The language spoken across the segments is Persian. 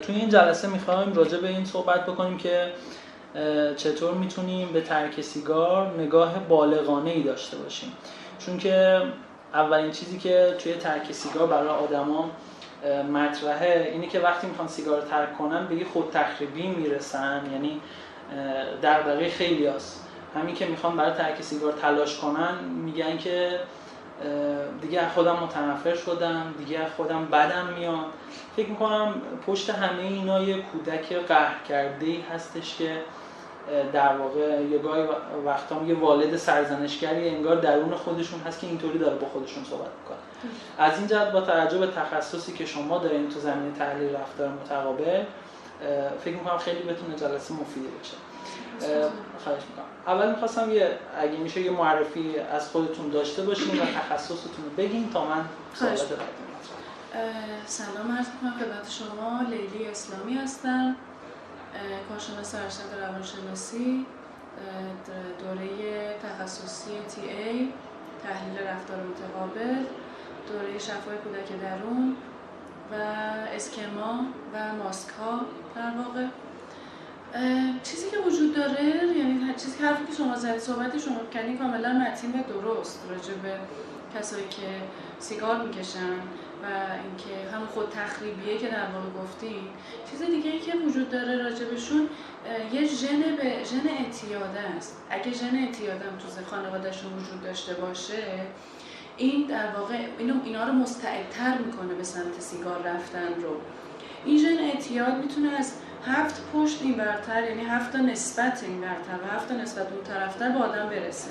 توی این جلسه میخوایم راجع به این صحبت بکنیم که چطور میتونیم به ترک سیگار نگاه بالغانه‌ای داشته باشیم، چون که اولین چیزی که توی ترک سیگار برای آدما مطرحه اینه که وقتی میخوان سیگار ترک کنن به یه خود تخریبی میرسن. یعنی دغدغه خیلی هست همین که میخوان برای ترک سیگار تلاش کنن، میگن که دیگه خودم متنفر شدم، دیگه خودم بدم میاد. فکر میکنم پشت همه اینا یه کودک قهر کرده‌ای هستش که در واقع یه گاهی وقتا یه والد سرزنشگری انگار درون خودشون هست که اینطوری داره با خودشون صحبت میکنه. از این جهت با توجه به تخصصی که شما دارین تو زمینه تحلیل رفتار متقابل، فکر میکنم خیلی بتونه جلسه مفیدی بشه. خواهش میکنم. اول میخواستم اگه میشه یه معرفی از خودتون داشته باشین و تخصصتون رو بگین تا من سوالات بعدی سلام عرض میکنم خدمت شما. لیلی اسلامی هستم، کارشناس ارشد روانشناسی، دوره تخصصی TA تحلیل رفتار متقابل، دوره شفای کودک درون و اسکما و ماسک ها. در واقع چیزی که وجود داره، یعنی چیزی که حرفی که شما زدید، صحبتی شما کردین کاملا متین و درست راجع به کسایی که سیگار میکشن و اینکه هم خود تخریبیه که در واقع گفتین. چیز دیگه ای که وجود داره راجع بهشون یه ژن اعتیاده است. اگه ژن اعتیاده هم تو خانواده‌شون وجود داشته باشه، این در واقع اینا رو مستعدتر میکنه به سمت سیگار رفتن رو. این ژن اعتیاد میتونه از 7 پشت این برتر، یعنی 7 تا نسبت این برتر و 7 تا نسبت اون طرفتر به آدم برسه.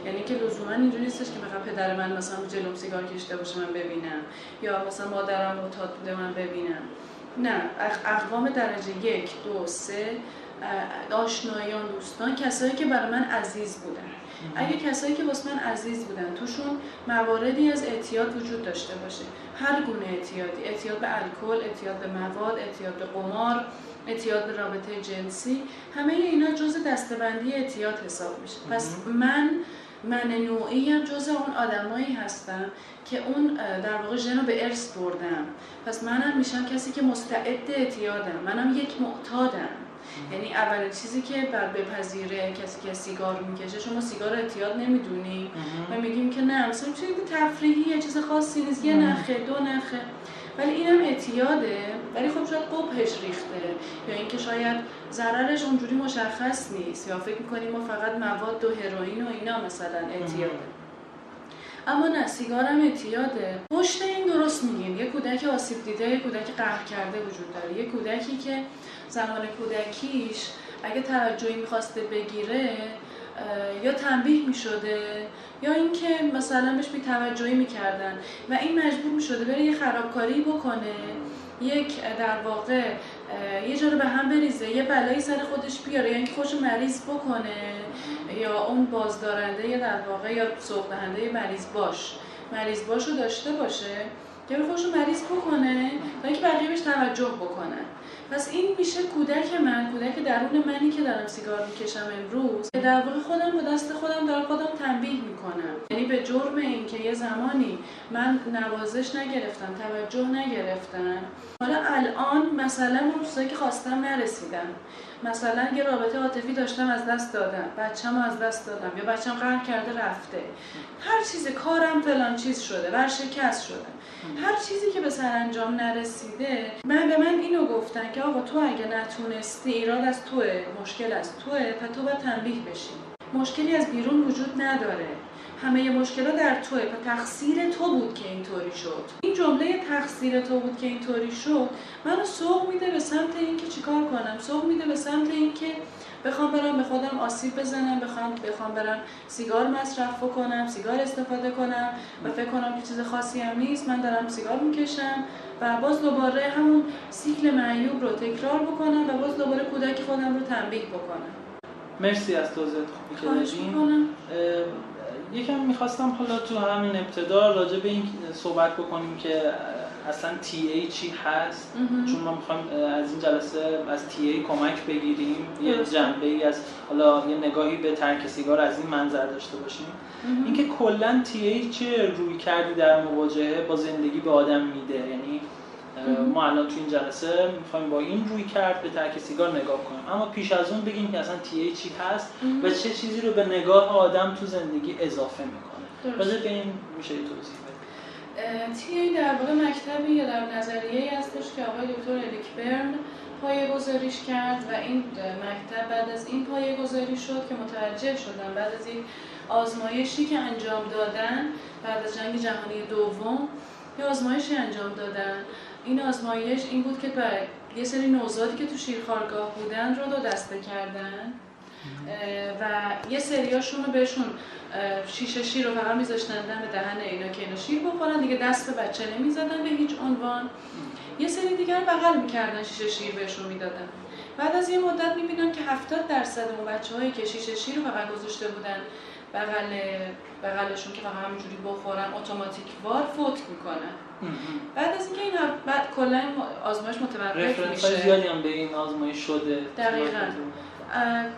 یعنی که لزوما اینجوری نیستش که مثلا پدر من مثلا جلوم سیگار کشیده باشه من ببینم، یا مثلا مادرم معتاد بوده من ببینم. نه، اقوام درجه 1 2 3 آشنایان، دوستان، کسایی که برای من عزیز بودن. اگه کسایی که واسه من عزیز بودن توشون مواردی از اعتیاد وجود داشته باشه، هر گونه اعتیادی، اعتیاد به الکل، اعتیاد به مواد، اعتیاد به قمار، اعتیاد به رابطه جنسی، همه اینا جزء دسته‌بندی اعتیاد حساب میشه. پس من نوعی هم جزء اون آدمایی هستم که اون در واقع ژن رو به ارث بردم. پس منم میشم کسی که مستعد اعتیادم، منم یک معتادم. یعنی اولین چیزی که بر بپذیره کسی که سیگار میکشه، شما سیگار اعتیاد نمیدونی و میگیم که نه مثلا چیز تفریحیه، چیز خاصی نیست، یه نخه دو نخه، ولی اینم اعتیاده. ولی خب شاید قبحش ریخته، یا اینکه شاید ضررش اونجوری مشخص نیست، یا فکر میکنیم ما فقط مواد و هروئین و اینا مثلا اعتیاده. اما نه، سیگارم اعتیاده. پشت این درست میگین، یه کودک آسیب دیده، یه کودک قهر کرده وجود داره، یه کودکی که زمان کودکیش اگه توجهی میخواسته بگیره یا تنبیه میشده، یا اینکه مثلا بهش بی‌توجهی میکردن و این مجبور میشده بره یه خرابکاری بکنه، یک در واقع یه جا رو به هم بریزه، یه بلایی سر خودش بیاره، یا اینکه خودشو مریض بکنه، یا اون بازدارنده یا در واقع یا سوق دهنده مریض باش رو داشته باشه که خودشو مریض بکنه تا اینکه بقیه بهش توجه بکنن. پس این میشه کودک درون منی که دارم سیگار میکشم امروز، که در واقع خودم با دست خودم دارم خودم تنبیه میکنم. یعنی به جرم این که یه زمانی من نوازش نگرفتم، توجه نگرفتم، حالا الان مثلا اون چیزایی که خواستم نرسیدم، مثلا یه رابطه عاطفی داشتم از دست دادم، بچه‌مو از دست دادم، یا بچه‌م قهر کرده رفته، هر چیز کارم فلان چیز شده، ورشکست شده، هر چیزی که به سرانجام نرسیده، به من اینو گفتن که آقا تو اگه نتونستی، ایراد از توئه، مشکل از توئه، پس تو باید تنبیه بشی. مشکلی از بیرون وجود نداره، همه مشکلات در توئه، پس تقصیر تو بود که اینطوری شد. این جمله تقصیر تو بود که اینطوری شد منو سوق میده به سمت اینکه چیکار کنم، سوق میده به سمت اینکه بخوام برم به خودم آسیب بزنم، بخوام برم سیگار مصرف بکنم، سیگار استفاده کنم و فکر کنم که چیز خاصی هم نیست، من دارم سیگار میکشم و باز دوباره همون سیکل معیوب رو تکرار بکنم و باز دوباره کودک خودم رو تنبیه بکنم. مرسی از توضیحات خوبی که دادین. یکم میخواستم حالا تو همین ابتدا راجع به این صحبت بکنیم که اصلا TA چی هست، چون ما میخوایم از این جلسه از TA کمک بگیریم، یه جنبه‌ای از حالا یه نگاهی به ترک سیگار از این منظر داشته باشیم. اینکه کلا TA چه روی کردی در مواجهه با زندگی به آدم میده، یعنی ما الان تو این جلسه میخوایم با این روی کرد به ترک سیگار نگاه کنیم، اما پیش از اون بگیم که اصلا تی ای چی هست و چه چیزی رو به نگاه آدم تو زندگی اضافه میکنه. راجع به این میشه توضیح بدید؟ تی ای در واقع مکتبی یا در نظریه‌ای هستش که آقای دکتر اریک برن پایه‌گذاریش کرد و این مکتب بعد از این پایه‌گذاری شد که متوجه شدن بعد از این آزمایشی که انجام دادن بعد از جنگ جهانی دوم یه آزمایشی انجام دادن. این آزمایش این بود که یه سری نوزادی که تو شیرخوارگاه بودن رو 2 دسته کردن و یه سریاشون رو بهشون شیشه شیر رو فقط میذاشتن دم دهن اینا که اینا شیر بخورن دیگه، دست به بچه نمیزدن به هیچ عنوان. یه سری دیگر بغل میکردن شیشه شیر بهشون میدادن. بعد از یه مدت میبینن که 70% اون بچه‌هایی که شیشه شیر رو فقط گذاشته بودن بغلشون که فقط همینجوری بخورن اتوماتیک وار فوت میکنن. بعد از اینکه این بعد کلا آزمایش متوقف میشه. رفرنس‌های زیادی هم به این آزمایش شده. دقیقاً.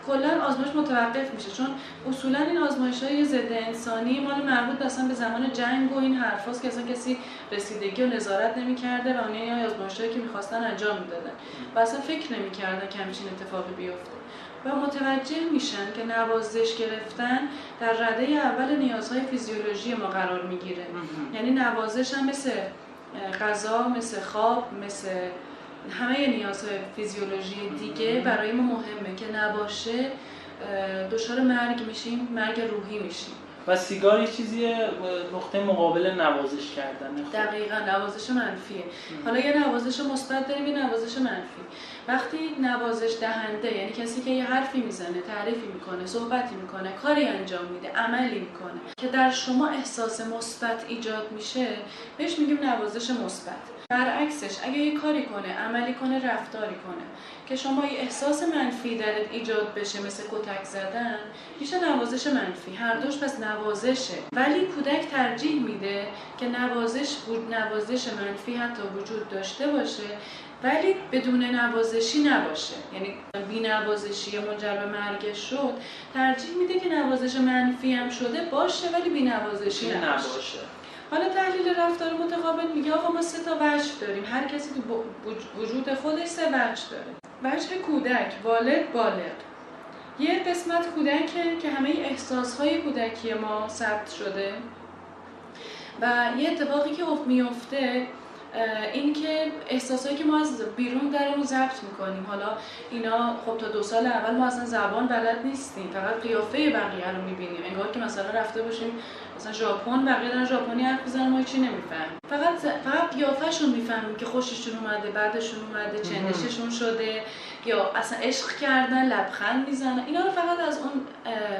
کلا آزمایش متوقف میشه چون اصولا این آزمایش‌های ضد انسانی مال مربوط اصلا به زمان جنگ و این حرفاست که اصلا کسی رسیدگی و نظارت نمی‌کرده و اونها آزمایش‌هایی که می‌خواستن انجام میدادن و اصلا فکر نمی‌کردن که همچین اتفاقی بیفته و متوجه میشن که نوازش گرفتن در رده اول نیازهای فیزیولوژی ما قرار میگیره. یعنی نوازش هم مثل غذا، مثل خواب، مثل همه نیازهای فیزیولوژی دیگه برای ما مهمه که نباشه دچار مرگ میشیم، مرگ روحی میشیم. و سیگار یه چیزی نقطه مقابل نوازش کردنه. دقیقاً نوازش منفیه. حالا یه نوازش مثبت داریم، یه نوازش منفی. وقتی نوازش دهنده یعنی کسی که یه حرفی میزنه، تعریفی میکنه، صحبتی میکنه، کاری انجام میده، عملی میکنه که در شما احساس مثبت ایجاد میشه، بهش میگیم نوازش مثبت. برعکسش اگه یه کاری کنه، عملی کنه، رفتاری کنه که شما یه احساس منفی درت ایجاد بشه مثل کتک زدن، میشه نوازش منفی. هر دوش پس نوازشه، ولی کودک ترجیح میده که نوازش منفی حتی وجود داشته باشه ولی بدون نوازشی نباشه. یعنی بی نوازشی منجر به مرگش شد، ترجیح میده که نوازش منفی هم شده باشه ولی بی نوازشی نباشه. حالا تحلیل رفتار متقابل میگه آقا ما 3 تا وجه داریم، هر کسی تو وجود خودش 3 وجه داره. وجه کودک، والد، بالغ. یه قسمت کودکه که همه احساسهای کودکی ما ثبت شده و یه اتفاقی که میفته این که احساسایی که ما از بیرون درمون ضبط میکنیم. حالا اینا خب تا 2 سال اول ما اصلا زبان بلد نیستیم، فقط قیافه بقیه رو میبینیم، انگار که مثلا رفته باشیم مثلا ژاپن، بقیه دارن ژاپنی حرف میزنن ما چی نمیفهمیم، فقط قیافه‌شون میفهمیم که خوششون اومده، بعدشون اومده، چندششون شده یا اصلا عشق کردن، لبخند میزنن. اینا رو فقط از اون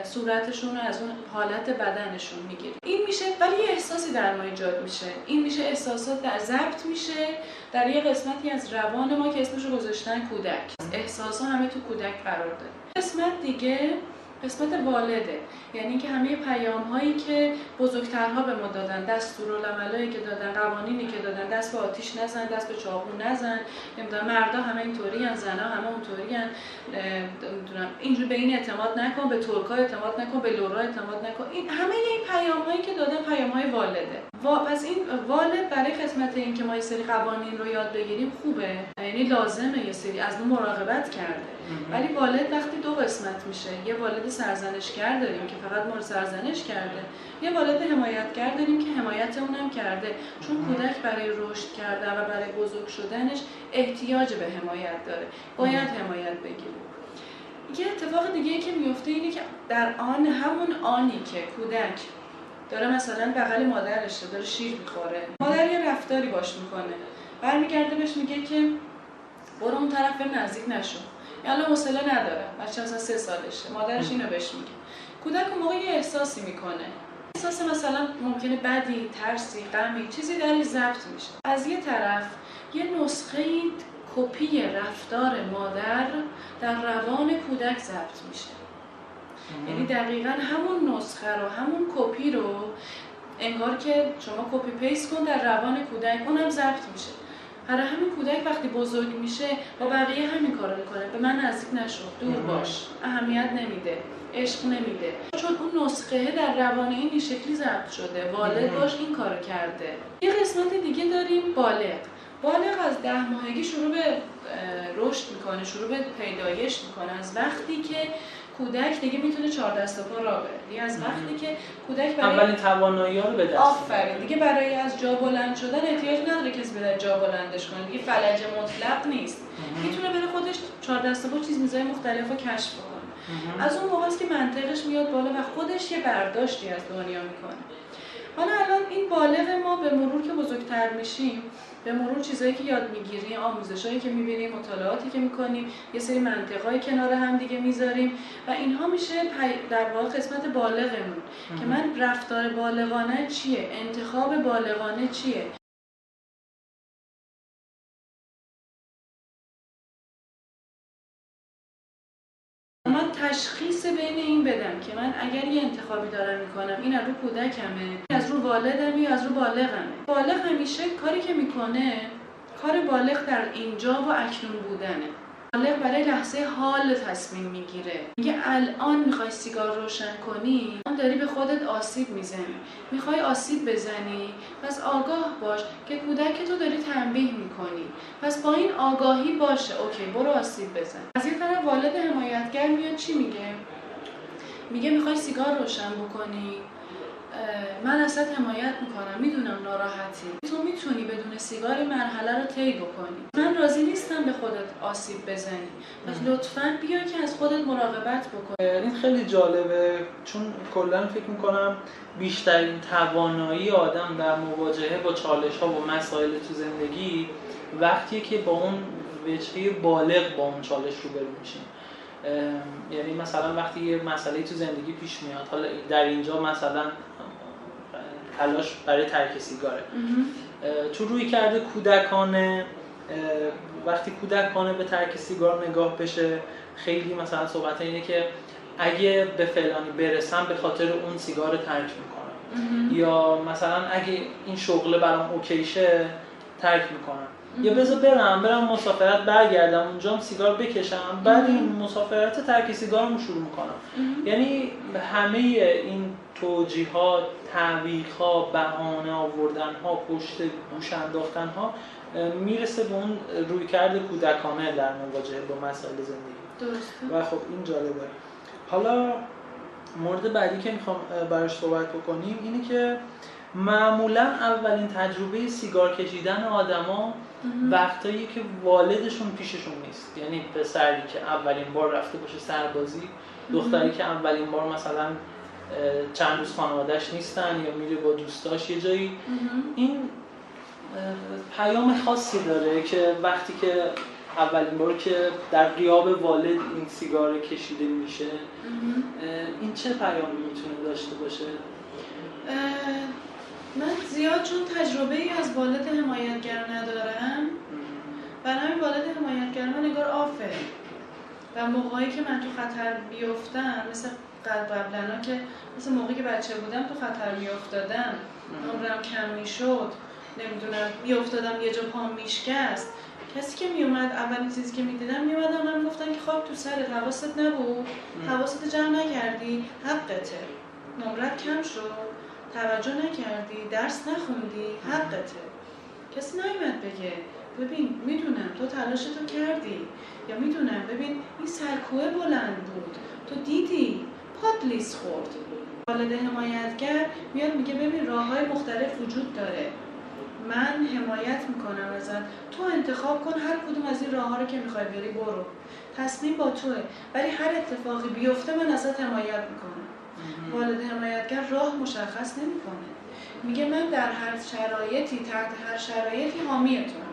صورتشون و از اون حالت بدنشون میگیریم. این میشه ولی یه احساسی در ما ایجاد میشه. این میشه احساسات در ضبط میشه در یه قسمتی از روان ما که اسمش رو گذاشتن کودک. احساسا همه تو کودک قرار داره. قسمت دیگه قسمت والده، یعنی که همه پیام‌هایی که بزرگترها به ما دادن، دستورالعملایی که دادن، قوانینی که دادن، دست به آتیش نزن، دست به چاقو نزن، نمیدونم مردا همه اینطورین، زنا همه اونطورین، نمیدونم اینجوری به این اعتماد نکن، به ترکا اعتماد نکن، به لورا اعتماد نکن. این همه این پیام‌هایی که دادن پیام‌های والده. پس این والد برای خدمت این که ما یه سری قوانین رو یاد بگیریم خوبه، یعنی لازمه یه سری از ما مراقبت کرده. ولی والد وقتی 2 قسمت میشه، یه والد سرزنشگر داریم که فقط ما رو سرزنش کرده، یه والد حمایتگر داریم که حمایت اونم کرده، چون کودک برای رشد کردن و برای بزرگ شدنش احتیاج به حمایت داره، باید حمایت بگیریم. یه اتفاق دیگه که میفته اینه که در همون آنی که کودک داره مثلا بغل مادرش داره شیر میخوره، مادر یه رفتاری باش میکنه، برمیگرده بهش میگه که برو اون طرف نزدیک نشو، یعنی حوصله نداره، بچه مثلا 3 سالشه، مادرش اینو بهش میگه. کودک اون موقع یه احساسی میکنه، احساس مثلا ممکنه بدی، ترسی، غمی، چیزی درش ضبط میشه. از یه طرف یه نسخه کپی رفتار مادر در روان کودک ضبط میشه. یعنی دقیقاً همون نسخه رو، همون کپی رو انگار که شما کپی پیست کن در روان کودک، اونم ضبط میشه. برای همین کودک وقتی بزرگ میشه با بقیه همین کارو میکنه، به من نزدیک نشو، دور باش، اهمیت نمیده، عشق نمیده، چون اون نسخه در روان این شکلی ضبط شده، والد باش این کارو کرده. یه قسمت دیگه داریم بالغ. بالغ از 10 ماهگی شروع به رشد میکنه، شروع به پیدایش میکنه. از وقتی که کودک دیگه میتونه 4 دست و پا راه بره، دیگه از وقتی که کودک برای اولین توانایی‌ها رو به دست آفرین دیگه برای از جا بلند شدن احتیاج نداره کسی بره جا بلندش کنه، دیگه فلج مطلق نیست، میتونه بره خودش 4 دست و پا چیزای مختلفو کشف کنه. از اون موقعی که منطقش میاد بالا و خودش یه برداشتی از دنیا میکنه. حالا الان این بالغ ما به مرور که بزرگتر میشیم، به مرور چیزایی که یاد میگیریم، آموزشایی که میبینیم، مطالعاتی که میکنیم، یه سری منطقایی کنار هم دیگه میذاریم و اینها میشه در واقع قسمت بالغمون که من رفتار بالغانه چیه، انتخاب بالغانه چیه. من تشخیص بین این بدم که من اگر یه انتخابی دارم میکنم این از رو کودکمه، از رو والدم یا از رو بالغمه. بالغ همیشه کاری که میکنه کار بالغ در اینجا و اکنون بودنه. بالغ برای لحظه حال تصمیم میگیره، میگه الان میخوای سیگار روشن کنی، اون داری به خودت آسیب میزنی، میخوای آسیب بزنی، پس آگاه باش که کودک تو داری تنبیه میکنی، پس با این آگاهی باشه اوکی برو آسیب بزن. از این طرف والد حمایتگر میاد چی میگه؟ میگه میخوای سیگار روشن بکنی، من ازت حمایت میکنم، میدونم ناراحتی، تو میتونی بدون سیگار این مرحله رو طی بکنی، من راضی نیستم به خودت آسیب بزنی، پس لطفاً بیا که از خودت مراقبت بکن. این خیلی جالبه چون کلا فکر میکنم بیشترین توانایی آدم در مواجهه با چالش‌ها و مسائل تو زندگی وقتیه که با اون وجهه بالغ با اون چالش روبرو میشیم. یعنی مثلا وقتی یه مسئله تو زندگی پیش میاد، حالا در اینجا مثلا تلاش برای ترک سیگاره، تو روی کرده کودکانه، وقتی کودکانه به ترک سیگار نگاه بشه، خیلی مثلا صحبت اینه که اگه به فلانی برسم به خاطر اون سیگار ترک میکنم، یا مثلا اگه این شغله برام اوکیشه ترک میکنم، یا بذار برم مسافرت برگردم اونجا سیگار بکشم بعد این مسافرت ترک سیگارمو شروع میکنم. یعنی همه این توجیهات، تعویق‌ها، بهانه آوردن‌ها، پشت گوش انداختن‌ها میرسه به اون رویکرد کودکانه در مواجهه با مسائل زندگی. درسته. و خب این جالبه. حالا مورد بعدی که میخوام براش صحبت بکنیم اینه که معمولا اولین تجربه سیگار کشیدن آدما وقتایی که والدشون پیششون نیست، یعنی پسری که اولین بار رفته باشه سربازی، دختری که اولین بار مثلا چند روز خانواده‌اش نیستن یا میره با دوستاش یه جایی، این پیام خاصی داره که وقتی که اولین بار که در غیاب والد این سیگار کشیده میشه، این چه پیامی میتونه داشته باشه؟ من زیاد چون تجربه ای از والد حمایتگر ندارم، برای همین والد حمایتگر من انگار آفه و موقعی که من تو خطر بیفتم، مثل قبلا که مثل موقعی که بچه بودم تو خطر میافتادم، عمرم کم میشد، نمیدونم میافتادم یه جا پام میشکست، کسی که میومد اولین چیزی که میدیدم میومدن من گفتن که خاک تو سرت، حواست نبود، حواست جمع نکردی، حقته، نمرت کم شد، توجه نکردی، درس نخوندی، حقته. کسی نمیاد بگه ببین میدونم تو تلاشتو کردی، یا میدونم ببین این سرکوه بلند بود، تو دیدی پات لیس خورد. والد حمایتگر میاد میگه ببین راههای مختلف وجود داره، من حمایت میکنم ازت، تو انتخاب کن هر کدوم از این راهها رو که میخوای بری، برو، تصمیم با توئه، ولی هر اتفاقی بیفته من ازت حمایت میکنم. والد حمایتگر راه مشخص نمیکنه، میگه من در هر شرایطی، تحت هر شرایطی حامیتونم.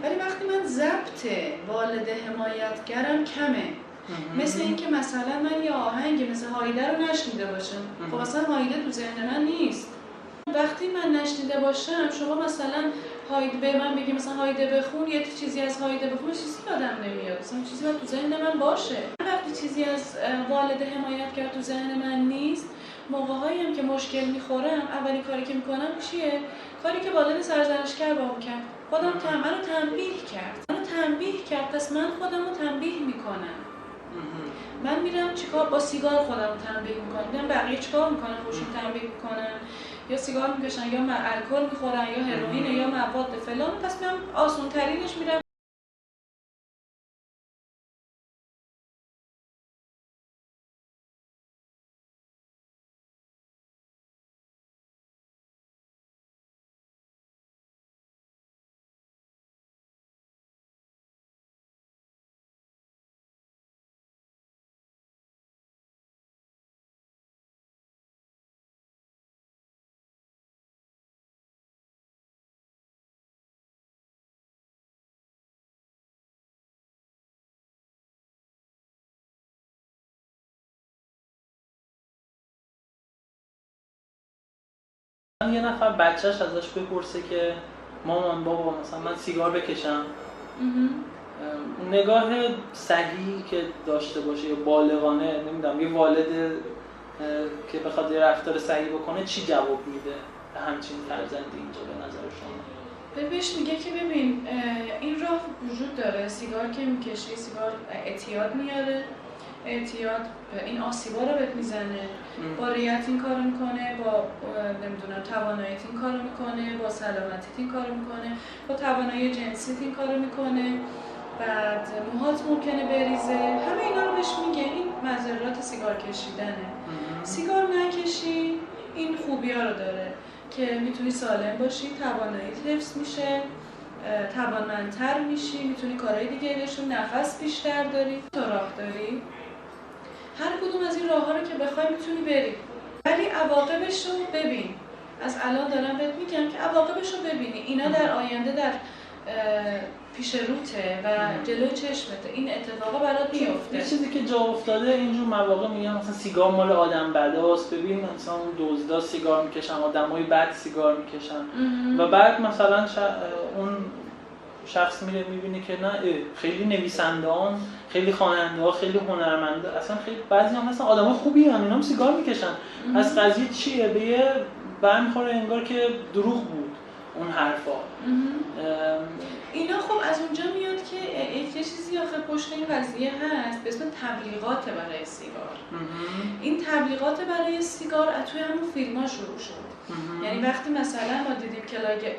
ولی وقتی من ضبط والد حمایتگرم کمه، مثل اینکه مثلا من یه آهنگی مثل هایده رو نشنیده باشم، خب اصلا هایده تو ذهن من نیست. وقتی من نشنیده باشم، شما مثلا هایده به من بگی مثلا هایده بخون، یه چیزی از هایده بخون، چیزی یادم نمیاد، مثلا چیزی باید تو ذهن من باشه. وقتی چیزی از والد حمایتگر تو ذهن من نیست، موقع‌هایی هم که مشکل میخورم، اولین کاری که میکنم چیه؟ کاری که والد سرزنشگر باهم کرد، منو تنبیه کرد، پس من خودم رو تنبیه میکنم. من میرم چیکار با سیگار خودم تنبیه میکنم، میگم بقیه چیکار میکنن خودشون تنبیه میکنن، یا سیگار میکشن یا الکل میخورن یا هروئین یا مواد فلان، پس میام آسون ترینش میرم. یه نفر بچهش ازش بپرسه که مامان بابا مثلا من سیگار بکشم، نگاه صحیحی که داشته باشه یا بالغانه، نمیدونم یه والد که بخواد یه رفتار صحیح بکنه چی جواب میده به همچین فرزندی اینجا به نظر شما؟ بهش میگه که ببین این راه وجود داره، سیگار که میکشی سیگار اعتیاد میاره، اعتیاد این آسیبا رو بهت میزنه، با ریت این کارو میکنه، با نمیدونم تواناییت این کارو میکنه، با سلامتیت این کارو میکنه، با توانایی جنسیت این کارو میکنه، بعد موهات ممکنه بریزه، همه اینا رو بهش میگه. این مضرات سیگار کشیدنه. سیگار نکشی این خوبی‌ها رو داره که میتونی سالم باشی، تواناییت حفظ میشه، توانمندتر میشی، میتونی کارهای دیگه بهشون، نفس بیشتر داری، تا راه داری. هر کدوم از این راه‌ها رو که بخوای میتونی بری، ولی عواقبش رو ببین. از الان دارم بهت میگم که عواقبش رو ببینی، اینا در آینده در پیش روته و جلوی چشمته، این اتفاقا برات میفته. یه چیزی که جا افتاده اینجور مواقع میگن مثلا سیگار مال آدم بداست، ببین مثلا اون دزدا سیگار میکشن، آدمای بد سیگار میکشن و بعد مثلا اون شخص میره میبینه که نه خیلی نویسنده‌ان، خیلی خواننده‌ها، خیلی هنرمندا، اصلا خیلی بعضی هم مثلا آدمای خوبی ان، اینا هم سیگار میکشن. از قضیه چیه؟ به یه برمیخوره انگار که دروغ بود اون حرفا. اینا خب از اونجا میاد که یه چیزی آخه پشت این قضیه هست به اسم تبلیغات برای سیگار. این تبلیغات برای سیگار از توی همون فیلم‌ها شروع شد. یعنی وقتی مثلا ما دیدیم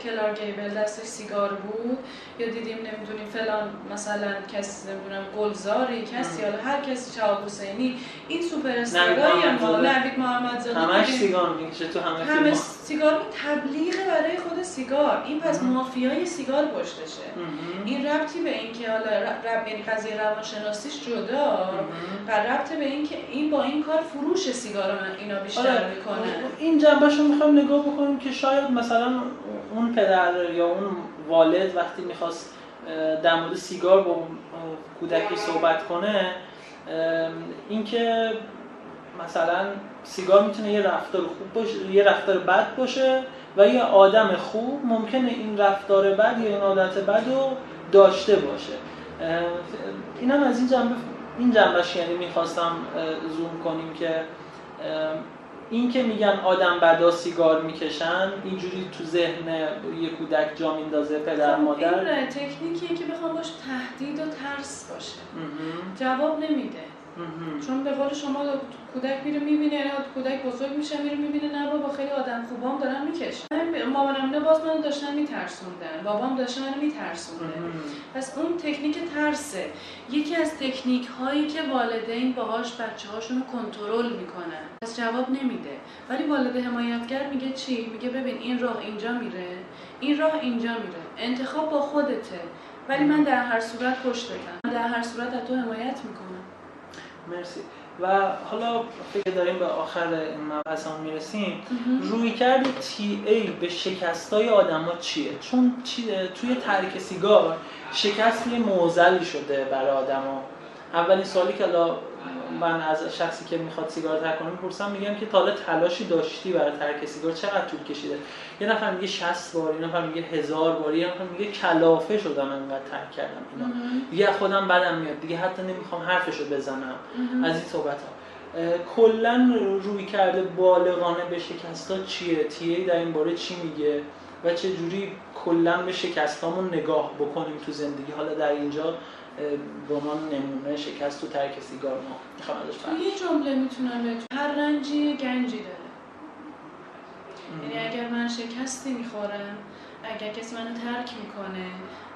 کلار گیبل دستش سیگار بود، یا دیدیم نمیدونیم فلان مثلا کسی نمیدونم گلزاری کسی یا هر کسی، شهاب حسینی، این سوپر استارای ما، نوید محمدزاده، همش سیگار میکشه تو همه سیگار تبلیغ برای خود سیگار. این پس مافیای سیگار پشتشه. این ربطی به این که حالا یعنی قضیه روانشناسیش جدا و ربطی به این که این با این کار فروش سیگار اینا بیشتر میکنه. این جنبهشو میخوایم نگاه بکنیم که شاید مثلا اون پدر یا اون والد وقتی میخواست در مورد سیگار با کودکی صحبت کنه، اینکه مثلا سیگار میتونه یه رفتار خوب باشه، یه رفتار بد باشه و یه آدم خوب ممکنه این رفتار بد یا این عادت بد رو داشته باشه. اینم از این جنبش یعنی میخواستم زوم کنیم که این که میگن آدم بدا سیگار میکشن اینجوری تو ذهن یه کودک جا میندازه پدر مادر. این تکنیکیه که بخوام باش تهدید و ترس باشه. جواب نمیده. چون به قول شما کودک میره میبینه، کودک بزرگ میشه میره میبینه نه بابا خیلی آدم خوبام دارن میکشن، مامانم نه باز منو داشتن میترسوندن، بابام داشتن منو میترسونده. پس اون تکنیک ترسه، یکی از تکنیک هایی که والدین باهاش بچه‌هاشون رو کنترل میکنن. پس جواب نمیده، ولی والد حمایتگر میگه چی؟ میگه ببین این راه اینجا میره، این راه اینجا میره، انتخاب با خودته، ولی من در هر صورت پشتتم، در هر صورت از تو حمایت میکنم. مرسی. و حالا فکر داریم به آخر این مبحثمون میرسیم. رویکرد TA به شکستای آدما چیه؟ چون توی ترک سیگار شکست یه معضلی شده برای آدما. اولین سوالی که من از شخصی که میخواد سیگار ترک کنه میپرسم، میگم که تا حالا تلاشی داشتی برای ترک سیگار؟ چقدر طول کشیده؟ یه نفر میگه 60 بار، یه نفر میگه 1000 بار، یه نفر میگه کلافه شدم انقدر ترک کردم اینا. دیگه خودم بدم میاد، دیگه حتی نمیخوام حرفشو بزنم. از این صحبت‌ها. کلا رویکرد بالغانه به شکست‌ها چیه؟ TA در این باره چی میگه و چه جوری کلا به شکستامون نگاه بکنیم تو زندگی؟ حالا در اینجا به عنوان نمونه شکست تو ترک سیگار ما میخوام ازش تو یه جمله میتونم بهتون، هر رنجی گنجی داره. یعنی اگر من شکستی میخورم، اگر کسی منو ترک میکنه،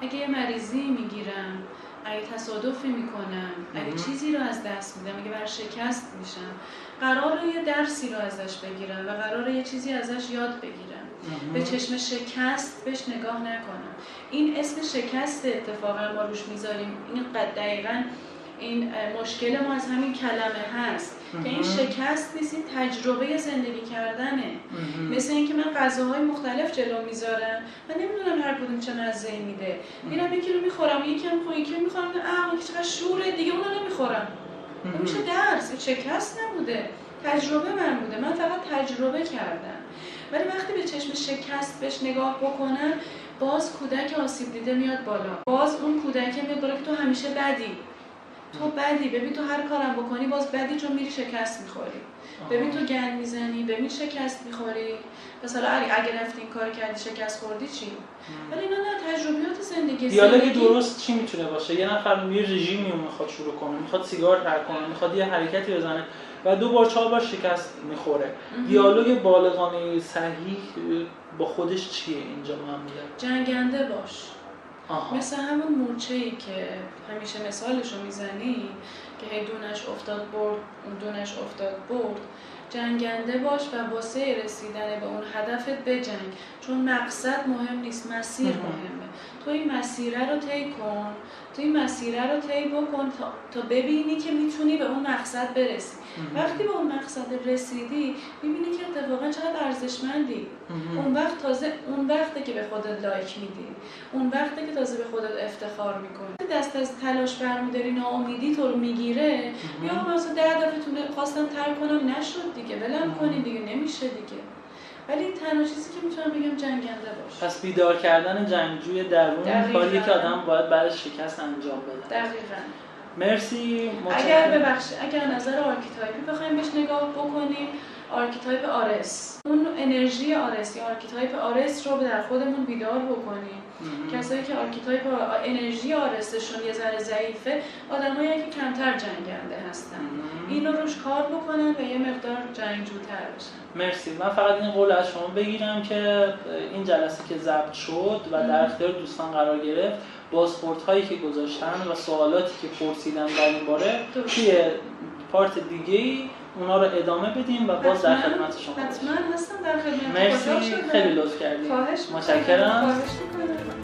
اگه یه مریضی میگیرم، اگه تصادفی میکنم، اگه چیزی رو از دست میدم، اگه شکست میشم، قراره یه درسی رو ازش بگیرم و قراره یه چیزی ازش یاد بگیرم. به چشم شکست بهش نگاه نکنم. این اسم شکست اتفاقا ما روش میذاریم. این دقیقاً این مشکل ما از همین کلمه هست که این شکست نیست، این تجربه زندگی کردنه. مثل اینکه من غذاهای مختلف جلو میذارم، من نمیدونم هر کدوم چه مزه‌ای میده، میرم یکی رو میخورم، یکی هم یکی رو میخورم، چقدر شوره دیگه، اونو نمیخورم. این میشه درس، شکست نبوده، تجربه من بوده، من فقط تجربه کردم. ولی وقتی به چشم شکست بهش نگاه بکنم، باز کودک آسیب دیده میاد بالا. باز اون کودک میاد بالا که تو همیشه بدی، تو بدی، ببین تو هر کارم بکنی باز بدی، چون میری شکست میخوری. ببین تو گند میزنی، ببین شکست میخوری. مثلا اگه رفتی این کار کردی شکست خوردی چی؟ ولی اینا نه، تجربیات زندگی. دیالوگ درست چی میتونه باشه؟ یه نفر یه رژیمی میخواد شروع کنه، میخواد سیگار ترک کنه، میخواد یه حرکتی بزنه و 2 بار 4 بار شکست میخوره. دیالوگ بالغانه صحیح با خودش چیه اینجا معمولا؟ جنگنده باش. مثل همون مورچه‌ای که همیشه مثالشو میزنی که هی دونش افتاد برد، اون دونش افتاد برد. جنگنده باش و واسه رسیدن به اون هدفت بجنگ، چون مقصد مهم نیست، مسیر مهمه. تو این مسیره رو طی کن، تو این مسیره رو طی بکن تا ببینی که میتونی به اون مقصد برسی. وقتی به اون مقصد رسیدی میبینی که اتفاقا چقدر ارزشمندی. اون وقت تازه اون وقته که به خودت لایک میدی، اون وقته که تازه به خودت افتخار میکنی. دست از تلاش برمیداری، ناامیدی تو رو میگیره، یا مثلا 10 دفعه خواستم ترک کنم نشد دیگه، ولم کنی دیگه، نمیشه دیگه. ولی تنها چیزی که میتونم بگم جنگنده باش. پس بیدار کردن جنگجوی درون کاریه که آدم باید بعد شکست انجام بده. دقیقاً. مرسی. اگر نظر آرکیتایپی بخوایم بهش نگاه بکنیم، آرکیتایپ آرس، اون انرژی آرس یا آرکیتایپ آرس رو در خودمون بیدار بکنیم. کسایی که آرکیتایپ انرژی آرسشون یه ذره ضعیفه، آدمایی که کمتر جنگنده هستن، اینو روش کار بکنن و یه مقدار جنگجوتر بشن. مرسی. من فقط این قول از شما بگیرم که این جلسه که ضبط شد و در اختیار دوستان قرار گرفت، بازخوردهایی که گذاشتن و سوالاتی که پرسیدن در این باره توی پارت دیگه‌ای اونا رو ادامه بدیم و باز در خدمت شما حتما هستم در خدمت. مرسی، خیلی لطف کردید. خواهش متشکرم. خواهش می‌کنم.